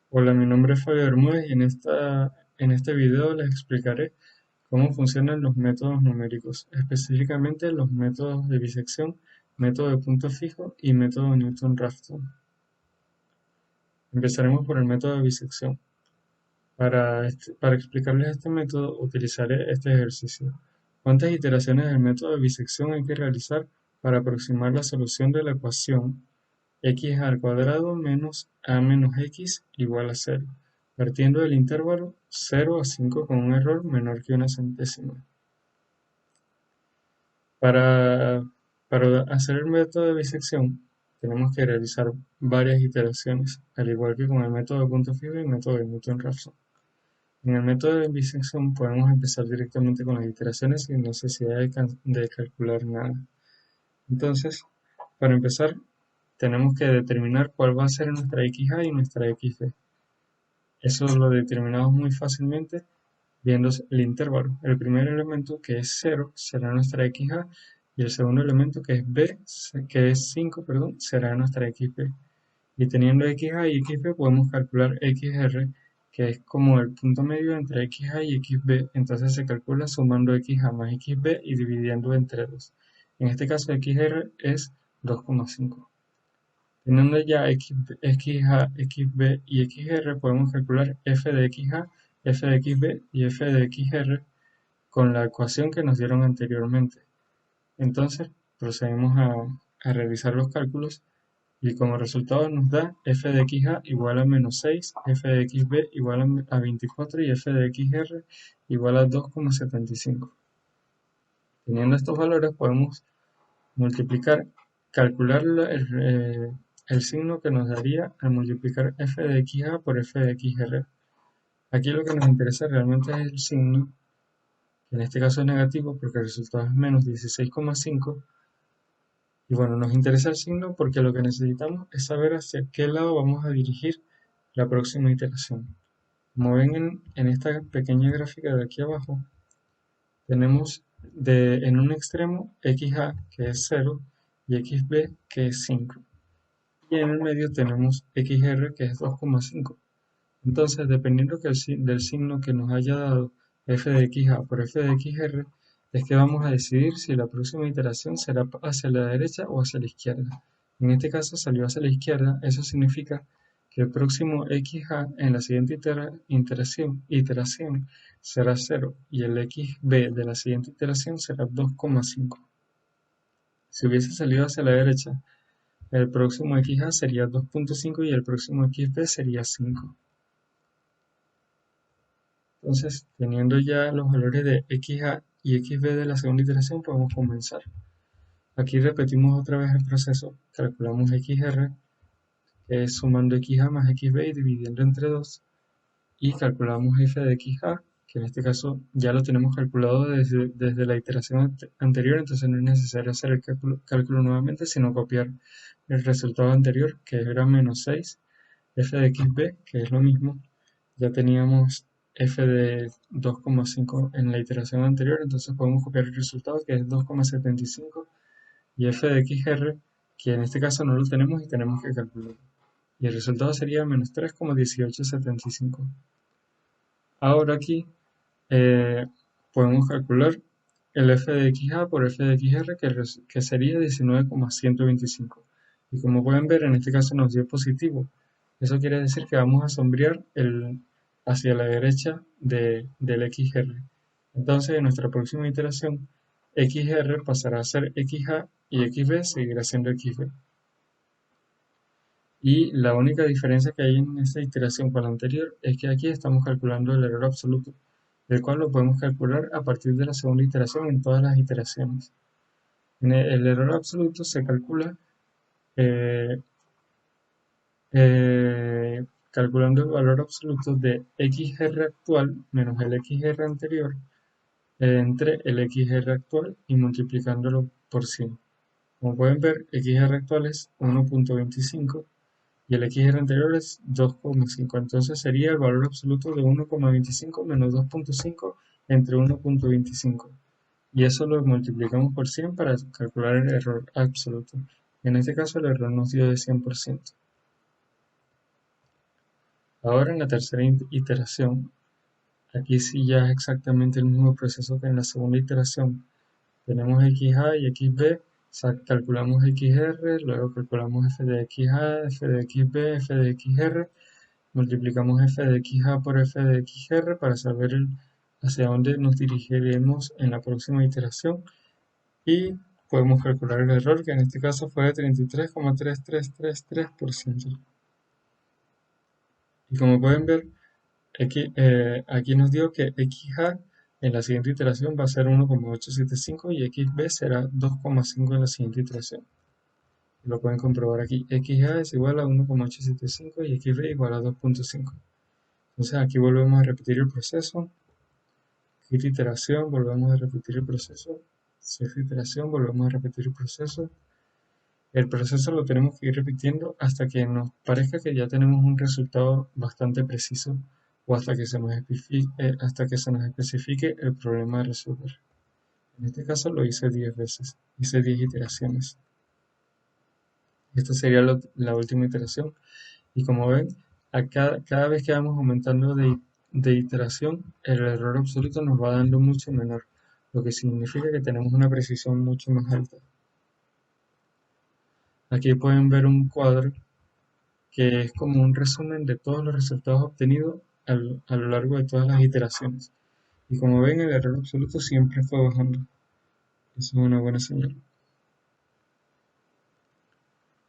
Hola, mi nombre es Fabio Bermúdez y en este video les explicaré cómo funcionan los métodos numéricos, específicamente los métodos de bisección, método de punto fijo y método Newton-Raphson. Empezaremos por el método de bisección. Para explicarles este método utilizaré este ejercicio. ¿Cuántas iteraciones del método de bisección hay que realizar para aproximar la solución de la ecuación x al cuadrado menos a menos x igual a 0, partiendo del intervalo 0 a 5 con un error menor que una centésima? Para, para hacer el método de bisección, tenemos que realizar varias iteraciones, al igual que con el método de punto fijo y el método de Newton-Raphson. En el método de bisección podemos empezar directamente con las iteraciones sin necesidad de calcular nada. Entonces, para empezar, tenemos que determinar cuál va a ser nuestra xA y nuestra xb. Eso lo determinamos muy fácilmente viendo el intervalo. El primer elemento, que es 0, será nuestra xA, y el segundo elemento, que es b, que es 5, perdón, será nuestra xb. Y teniendo xA y xb podemos calcular xr, que es como el punto medio entre xA y xb. Entonces se calcula sumando xA más xb y dividiendo entre 2. En este caso xr es 2,5. Teniendo ya xA, xb y xr, podemos calcular f de xA, f de xb y f de xr con la ecuación que nos dieron anteriormente. Entonces, procedemos a realizar los cálculos y como resultado nos da f de xA igual a menos 6, f de xb igual a 24 y f de xr igual a 2,75. Teniendo estos valores podemos multiplicar, calcular el signo que nos daría al multiplicar f de xA por f de xr. Aquí lo que nos interesa realmente es el signo, que en este caso es negativo porque el resultado es menos 16,5. Y bueno, nos interesa el signo porque lo que necesitamos es saber hacia qué lado vamos a dirigir la próxima iteración. Como ven en esta pequeña gráfica de aquí abajo, tenemos en un extremo xA, que es 0, y xb, que es 5. Y en el medio tenemos xr, que es 2,5. Entonces, dependiendo del signo que nos haya dado f de xA por f de xr, es que vamos a decidir si la próxima iteración será hacia la derecha o hacia la izquierda. En este caso salió hacia la izquierda, eso significa que el próximo xA en la siguiente iteración será 0 y el xb de la siguiente iteración será 2,5. Si hubiese salido hacia la derecha, el próximo xA sería 2,5 y el próximo xb sería 5. Entonces, teniendo ya los valores de xA y xb de la segunda iteración, podemos comenzar. Aquí repetimos otra vez el proceso, calculamos xr, que es sumando xA más xb y dividiendo entre 2, y calculamos f de xA, que en este caso ya lo tenemos calculado desde la iteración anterior, entonces no es necesario hacer el cálculo nuevamente, sino copiar el resultado anterior, que era menos 6, f de xb, que es lo mismo. Ya teníamos f de 2,5 en la iteración anterior, entonces podemos copiar el resultado, que es 2,75, y f de xr, que en este caso no lo tenemos y tenemos que calcular. Y el resultado sería menos 3,1875. Ahora aquí eh, podemos calcular el f de xA por f de xr, que sería 19,125. Y como pueden ver, en este caso nos dio positivo. Eso quiere decir que vamos a sombrear hacia la derecha del xr. Entonces, en nuestra próxima iteración, xr pasará a ser xA y xb seguirá siendo xb. Y la única diferencia que hay en esta iteración con la anterior es que aquí estamos calculando el error absoluto, el cual lo podemos calcular a partir de la segunda iteración en todas las iteraciones. El error absoluto se calcula eh, calculando el valor absoluto de xr actual menos el xr anterior entre el xr actual y multiplicándolo por 100. Como pueden ver, xr actual es 1,25 y el xr anterior es 2,5. Entonces sería el valor absoluto de 1,25 menos 2,5 entre 1,25. Y eso lo multiplicamos por 100 para calcular el error absoluto. En este caso el error nos dio de 100%. Ahora en la tercera iteración, aquí sí ya es exactamente el mismo proceso que en la segunda iteración. Tenemos xa y xb, calculamos xr, luego calculamos f de xa, f de xb, f de xr, multiplicamos f de xa por f de xr para saber hacia dónde nos dirigiremos en la próxima iteración y podemos calcular el error, que en este caso fue de 33,3333%. Y como pueden ver, aquí nos dio que xa en la siguiente iteración va a ser 1,875 y xb será 2,5 en la siguiente iteración. Lo pueden comprobar aquí. xa es igual a 1,875 y xb igual a 2,5. Entonces aquí volvemos a repetir el proceso. Quinta iteración, volvemos a repetir el proceso. Sexta iteración, volvemos a repetir el proceso. El proceso lo tenemos que ir repitiendo hasta que nos parezca que ya tenemos un resultado bastante preciso o hasta que se nos especifique el problema a resolver. En este caso lo hice 10 veces, hice 10 iteraciones. Esta sería la última iteración. Y como ven, cada vez que vamos aumentando de iteración, el error absoluto nos va dando mucho menor, lo que significa que tenemos una precisión mucho más alta. Aquí pueden ver un cuadro que es como un resumen de todos los resultados obtenidos a lo largo de todas las iteraciones. Y como ven, el error absoluto siempre fue bajando. Eso es una buena señal.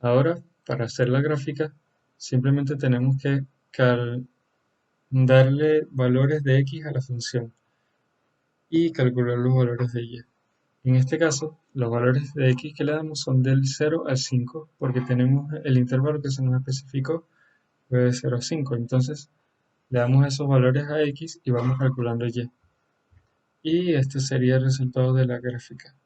Ahora, para hacer la gráfica, simplemente tenemos que darle valores de x a la función y calcular los valores de y. En este caso, los valores de x que le damos son del 0 al 5, porque tenemos el intervalo que se nos especificó fue de 0 a 5. Entonces, le damos esos valores a x y vamos calculando y. Y este sería el resultado de la gráfica.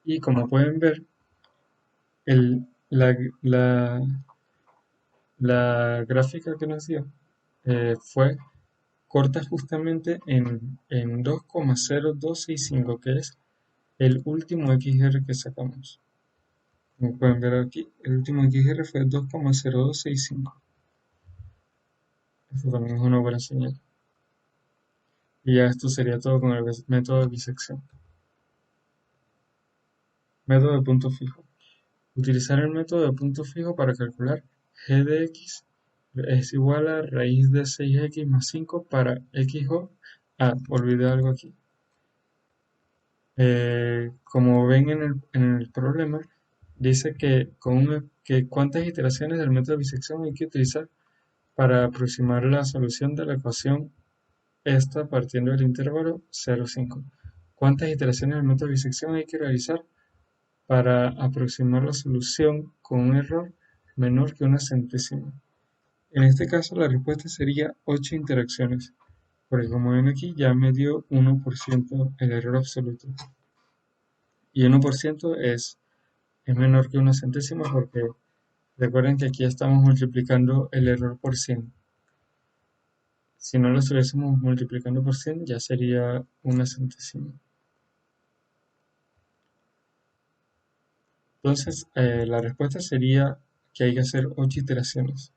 Y como pueden ver, la gráfica que nos dio fue corta justamente en 2,0265, que es el último XR que sacamos. Como pueden ver aquí, el último XR fue 2,0265. Esto también es una buena señal. Y ya esto sería todo con el método de bisección. Método de punto fijo. Utilizar el método de punto fijo para calcular g de x es igual a raíz de 6x más 5 para x o... olvidé algo aquí. Como ven en el problema, dice que cuántas iteraciones del método de bisección hay que utilizar para aproximar la solución de la ecuación esta partiendo del intervalo 0,5. ¿Cuántas iteraciones del método de bisección hay que realizar para aproximar la solución con un error menor que una centésima? En este caso la respuesta sería 8 interacciones, porque como ven aquí ya me dio 1% el error absoluto. Y 1% es menor que una centésima porque recuerden que aquí estamos multiplicando el error por 100. Si no lo estuviésemos multiplicando por 100 ya sería una centésima. Entonces la respuesta sería que hay que hacer 8 iteraciones.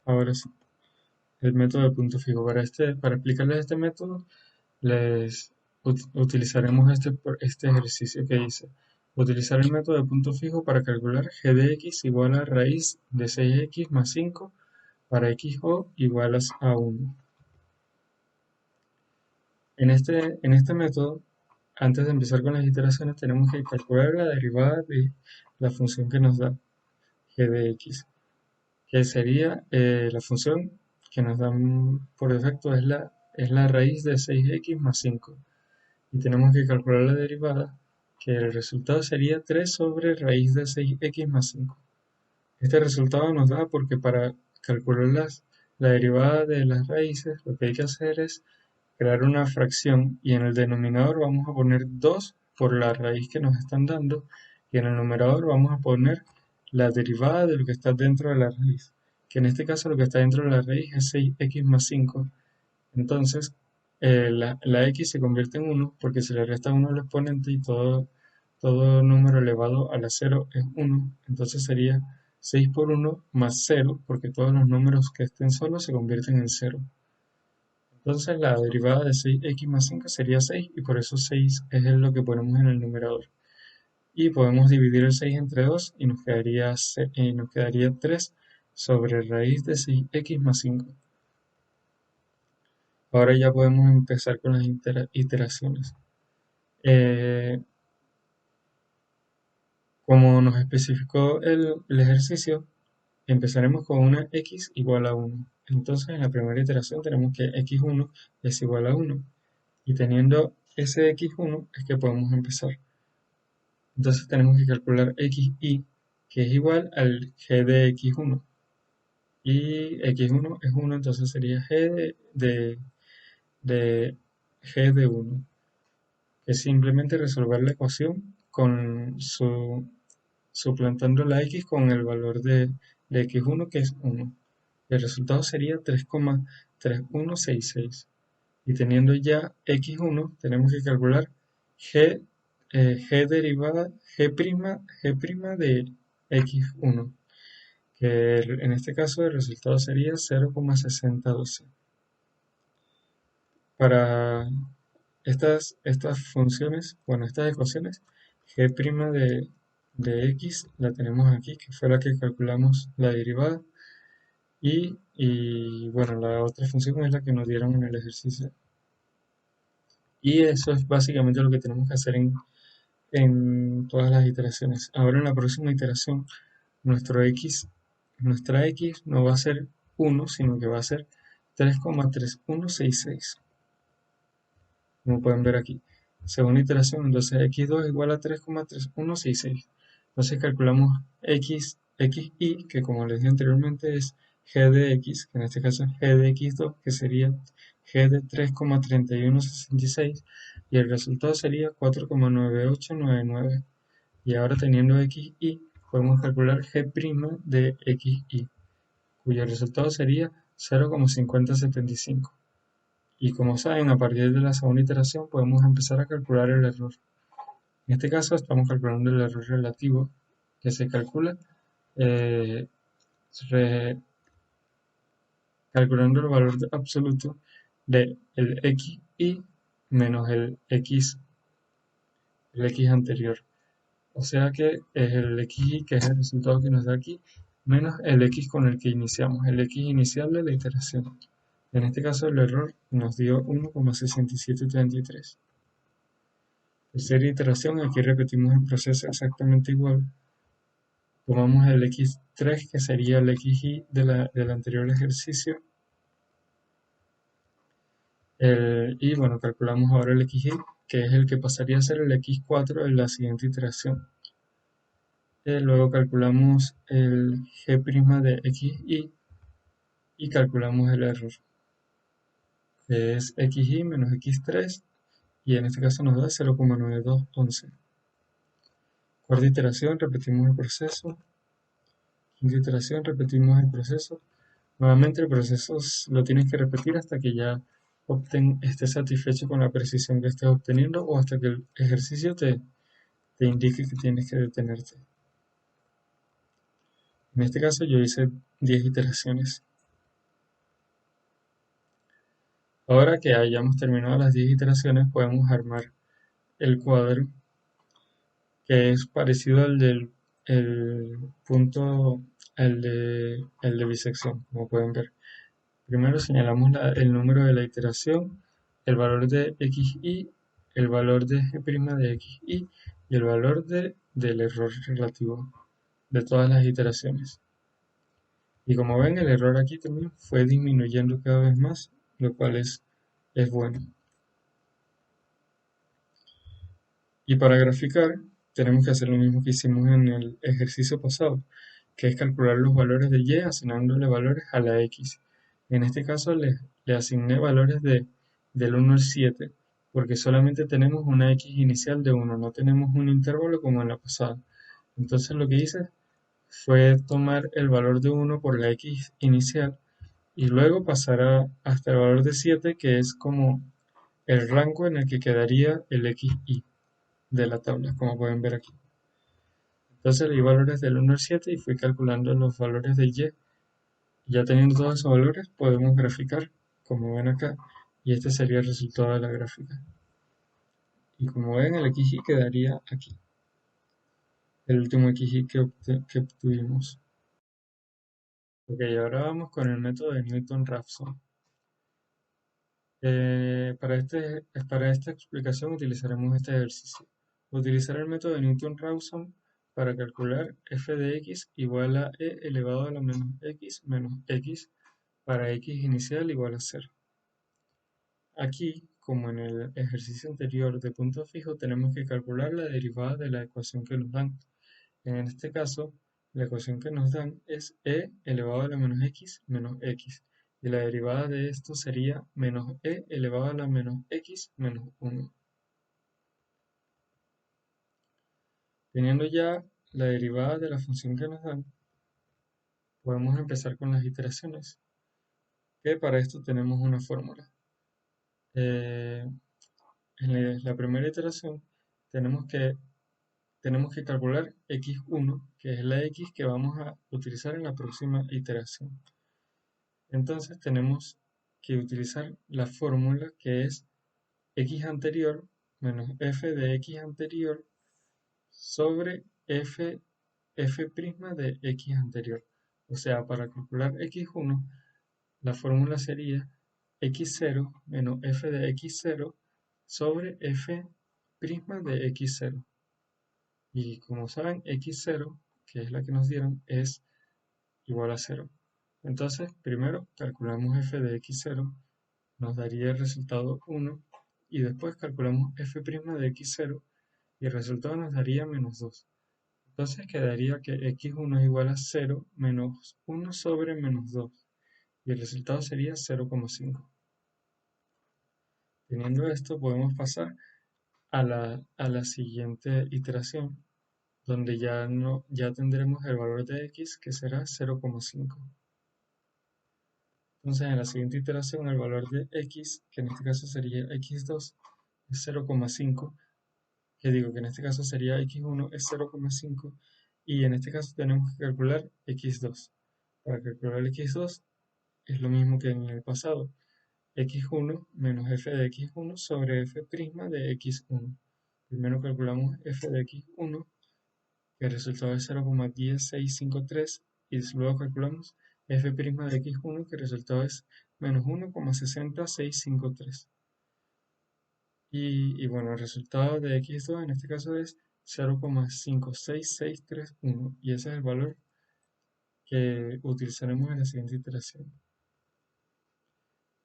Ahora sí, el método de punto fijo. Para explicarles este método, les utilizaremos este ejercicio que hice. Utilizar el método de punto fijo para calcular g de x igual a raíz de 6x más 5 para x o igual a 1. En este método, antes de empezar con las iteraciones, tenemos que calcular la derivada de la función que nos da g de x, que sería la función que nos dan por defecto es la raíz de 6x más 5. Y tenemos que calcular la derivada, que el resultado sería 3 sobre raíz de 6x más 5. Este resultado nos da porque para calcular la derivada de las raíces, lo que hay que hacer es crear una fracción y en el denominador vamos a poner 2 por la raíz que nos están dando y en el numerador vamos a poner la derivada de lo que está dentro de la raíz, que en este caso lo que está dentro de la raíz es 6x más 5. Entonces la x se convierte en 1 porque se le resta 1 al exponente y todo número elevado a la 0 es 1. Entonces sería 6 por 1 más 0, porque todos los números que estén solos se convierten en 0. Entonces la derivada de 6x más 5 sería 6 y por eso 6 es lo que ponemos en el numerador. Y podemos dividir el 6 entre 2 y nos quedaría 3 sobre raíz de 6x más 5. Ahora ya podemos empezar con las iteraciones. Eh, Como nos especificó el ejercicio, empezaremos con una x igual a 1. Entonces en la primera iteración tenemos que x1 es igual a 1. Y teniendo ese x1 es que podemos empezar. Entonces tenemos que calcular xi, que es igual al g de x1. Y x1 es 1, entonces sería g de g de 1. Que es simplemente resolver la ecuación con suplantando la x con el valor de x1, que es 1. El resultado sería 3,3166. Y teniendo ya x1, tenemos que calcular g, g derivada, g' de x1, que en este caso el resultado sería 0,6012. Para estas funciones, bueno, estas ecuaciones, g' de x la tenemos aquí, que fue la que calculamos la derivada, y bueno, la otra función es la que nos dieron en el ejercicio. Y eso es básicamente lo que tenemos que hacer en todas las iteraciones. Ahora en la próxima iteración, nuestra x no va a ser 1, sino que va a ser 3,3166, como pueden ver aquí. Segunda iteración, entonces x2 es igual a 3,3166. Entonces calculamos xi, que como les dije anteriormente es g de x, que en este caso es g de x2, que sería g de 3,3166, y el resultado sería 4,9899. Y ahora teniendo xi, podemos calcular g' de xi, cuyo resultado sería 0,5075. Y como saben, a partir de la segunda iteración podemos empezar a calcular el error. En este caso estamos calculando el error relativo, que se calcula eh, calculando el valor absoluto de el xi menos el x anterior. O sea que es el xi, que es el resultado que nos da aquí, menos el x con el que iniciamos, el x inicial de la iteración. En este caso el error nos dio 1,6733. Tercera iteración, aquí repetimos el proceso exactamente igual. Tomamos el x3, que sería el xi del anterior ejercicio, y bueno, calculamos ahora el xy, que es el que pasaría a ser el x4 en la siguiente iteración. Luego calculamos el g' de xy y calculamos el error, que es xy menos x3, y en este caso nos da 0,9211. Cuarta iteración, repetimos el proceso. Quinta iteración, repetimos el proceso. Nuevamente el proceso lo tienes que repetir hasta que ya estés satisfecho con la precisión que estés obteniendo, o hasta que el ejercicio te indique que tienes que detenerte. En este caso yo hice 10 iteraciones. Ahora que hayamos terminado las 10 iteraciones, podemos armar el cuadro, que es parecido al del punto, el de bisección, como pueden ver. Primero señalamos el número de la iteración, el valor de xy, el valor de g' de xy y el valor del error relativo de todas las iteraciones. Y como ven, el error aquí también fue disminuyendo cada vez más, lo cual es bueno. Y para graficar, tenemos que hacer lo mismo que hicimos en el ejercicio pasado, que es calcular los valores de y asignándole valores a la x. En este caso le asigné valores del 1 al 7, porque solamente tenemos una x inicial de 1, no tenemos un intervalo como en la pasada. Entonces lo que hice fue tomar el valor de 1 por la x inicial y luego pasar hasta el valor de 7, que es como el rango en el que quedaría el xy de la tabla, como pueden ver aquí. Entonces le di valores del 1 al 7 y fui calculando los valores de y. Ya teniendo todos esos valores, podemos graficar, como ven acá, y este sería el resultado de la gráfica. Y como ven, el XY quedaría aquí, el último XY que obtuvimos. Ok, ahora vamos con el método de Newton-Raphson. Para esta explicación utilizaremos este ejercicio. Utilizar el método de Newton-Raphson para calcular f de x igual a e elevado a la menos x para x inicial igual a 0. Aquí, como en el ejercicio anterior de punto fijo, tenemos que calcular la derivada de la ecuación que nos dan. En este caso, la ecuación que nos dan es e elevado a la menos x. Y la derivada de esto sería menos e elevado a la menos x menos 1. Teniendo ya la derivada de la función que nos dan, podemos empezar con las iteraciones, que para esto tenemos una fórmula. Eh, en la primera iteración tenemos que calcular x1, que es la x que vamos a utilizar en la próxima iteración. Entonces tenemos que utilizar la fórmula que es x anterior menos f de x anterior sobre f de x anterior. O sea, para calcular x1, la fórmula sería x0 menos f de x0 sobre f' de x0. Y como saben, x0, que es la que nos dieron, es igual a 0. Entonces, primero calculamos f de x0, nos daría el resultado 1, y después calculamos f' de x0, y el resultado nos daría menos 2. Entonces quedaría que x1 es igual a 0 menos 1 sobre menos 2, y el resultado sería 0,5. Teniendo esto, podemos pasar a la siguiente iteración, donde ya tendremos el valor de x, que será 0,5. Entonces, en la siguiente iteración, el valor de x, que en este caso sería x2, es 0,5. Que digo que en este caso sería x1 es 0,5. Y en este caso tenemos que calcular x2. Para calcular x2 es lo mismo que en el pasado. x1 menos f de x1 sobre f' de x1. Primero calculamos f de x1, que el resultado es 0,10653, y luego calculamos f' de x1, que el resultado es menos 1,60653. Y bueno, el resultado de x2 en este caso es 0,56631, y ese es el valor que utilizaremos en la siguiente iteración.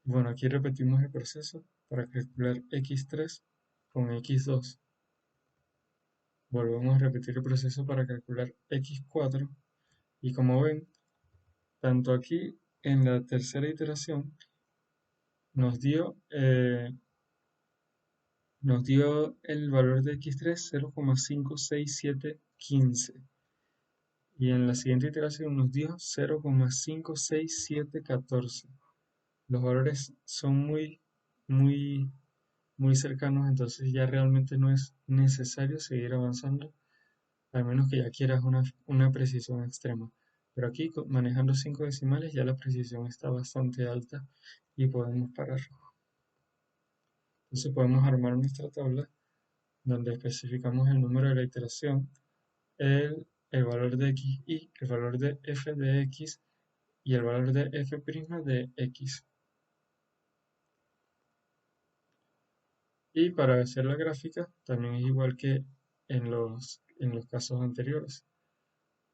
Bueno, aquí repetimos el proceso para calcular x3 con x2. Volvemos a repetir el proceso para calcular x4, y como ven, tanto aquí en la tercera iteración nos dio, el valor de x3 0,56715, y en la siguiente iteración nos dio 0,56714. Los valores son muy, muy cercanos, entonces ya realmente no es necesario seguir avanzando, al menos que ya quieras una precisión extrema. Pero aquí, manejando 5 decimales, ya la precisión está bastante alta y podemos parar. Entonces podemos armar nuestra tabla donde especificamos el número de la iteración, el valor de xy, el valor de f de x y el valor de f' de x. Y para hacer la gráfica también es igual que en los casos anteriores.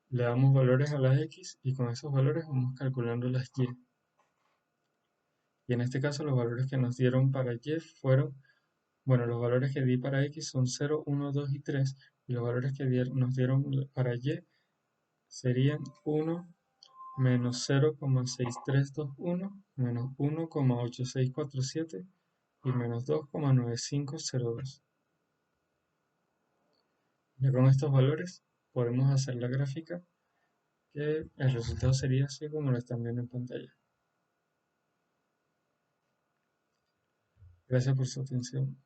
Le damos valores a las x y con esos valores vamos calculando las y. Y en este caso los valores que nos dieron para y fueron, bueno, los valores que di para x son 0, 1, 2 y 3, y los valores que nos dieron para y serían 1, menos 0,6321, menos 1,8647 y menos 2,9502. Ya con estos valores podemos hacer la gráfica, que el resultado sería así como lo están viendo en pantalla. Gracias por su atención.